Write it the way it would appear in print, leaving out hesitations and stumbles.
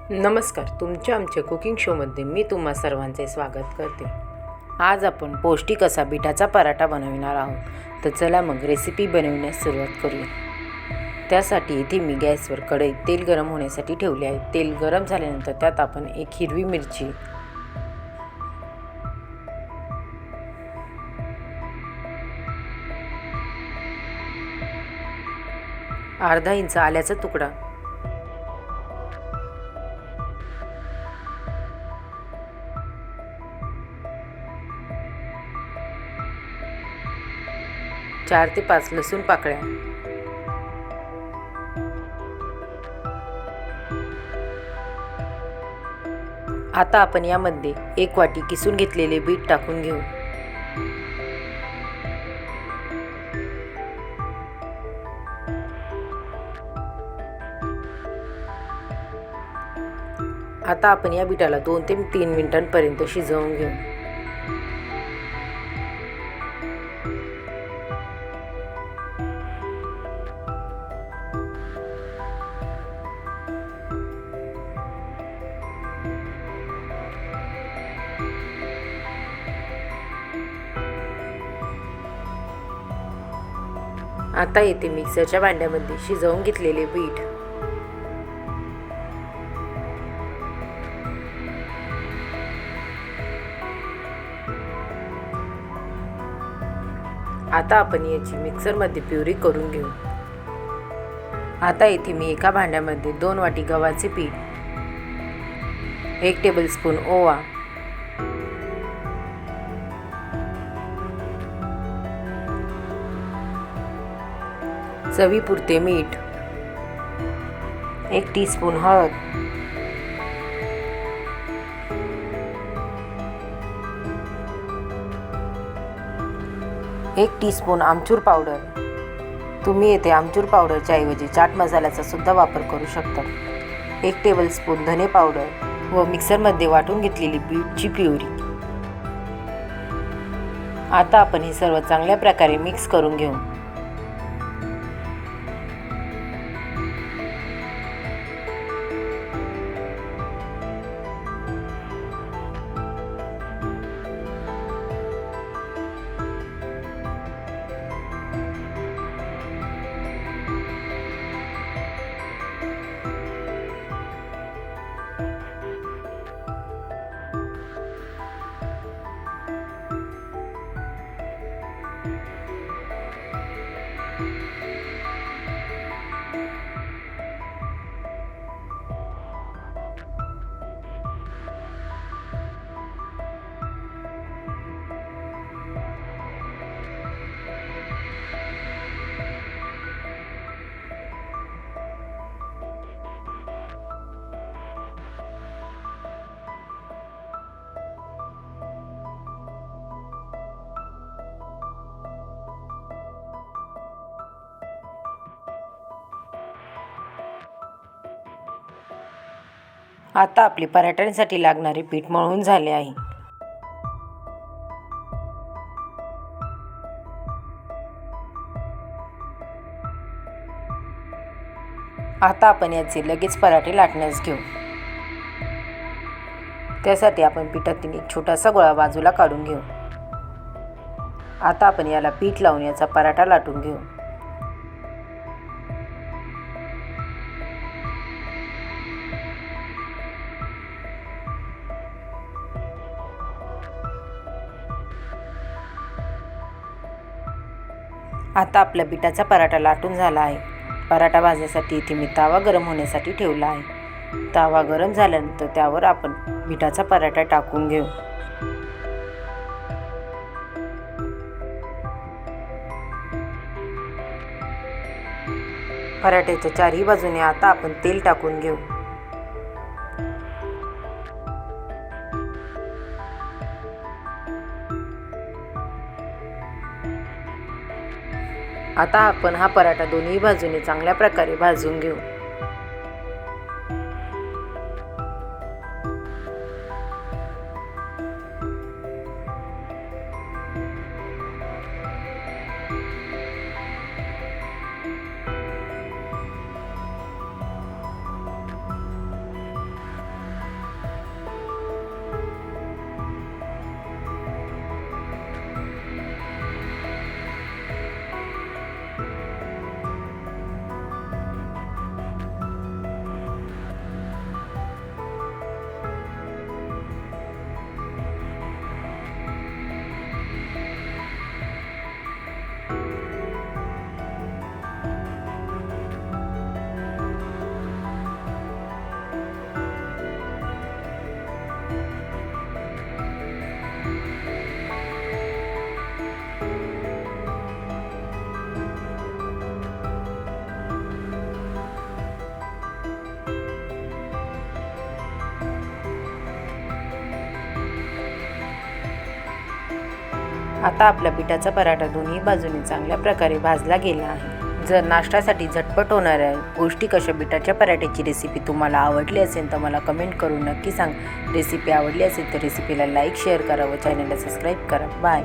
नमस्कार. तुमच्या आमच्या कुकिंग शोमध्ये मी तुम्हा सर्वांचे स्वागत करते. आज आपण पौष्टिक असा बीटाचा पराठा बनविणार आहोत. तर चला मग रेसिपी बनवण्यास सुरुवात करूया. त्यासाठी इथे मी गॅसवर कढईत तेल गरम होण्यासाठी ठेवले आहे. तेल गरम झाल्यानंतर त्यात आपण एक हिरवी मिरची, अर्धा इंच आल्याचा तुकडा, चार ते 5 लसूण पाकळ्या, आता आपण यामध्ये 1 वाटी किसून घेतलेले बीट टाकून घेऊ. आता आपण या बीटाला 2 ते 3 मिनिटांपर्यंत शिजवून घेऊ. आता येथे मिक्सरच्या भांड्यामध्ये शिजवून घेतलेले बीट, आता आपण याची मिक्सरमध्ये प्युरी करून घेऊ. आता येथे मी एका भांड्यामध्ये 2 वाटी गव्हाचे पीठ, 1 टेबलस्पून ओवा, चवीपुरते मीठ, 1 टीस्पून हळद, एक टीस्पून आमचूर पावडर. तुम्ही येथे आमचूर पावडरच्या ऐवजी चाट मसाल्याचा सुद्धा वापर करू शकता. 1 टेबलस्पून धने पावडर व मिक्सरमध्ये वाटून घेतलेली बीटची प्युरी. आता आपण हे सर्व चांगल्या प्रकारे मिक्स करून घेऊ. आता आपले पराठ्यांसाठी लागणारे पीठ मळून झाले आहे. आता आपण याचे लगेच पराठे लाटण्यास घेऊ. त्यासाठी आपण पिठातील एक छोटासा गोळा बाजूला काढून घेऊ. आता आपण याला पीठ लावून याचा पराठा लाटून घेऊ. आता आपला बीटाचा पराठा लाटून झाला आहे. पराठा भाजण्यासाठी इथे मी तवा गरम होण्यासाठी ठेवला आहे. तवा गरम झाल्यानंतर त्यावर आपण बीटाचा पराठा टाकून घेऊ. पराठ्याच्या चारही बाजूने आता आपण तेल टाकून घेऊ. आता आपण हा पराठा दोन्ही बाजूने चांगल्या प्रकारे भाजून घेऊ. आता आपला पिठाचा पराठा दोन्ही बाजूने चांगल्या प्रकारे भाजला गेला आहे। जर नाश्त्यासाठी झटपट होणाऱ्या पौष्टिक अशा पिठाच्या पराठ्याची रेसिपी तुम्हाला आवडली असेल तर मला कमेंट करून नक्की सांग। रेसिपी आवडली असेल तर रेसिपीला लाईक शेअर करा व चॅनलला सबस्क्राईब करा। बाय।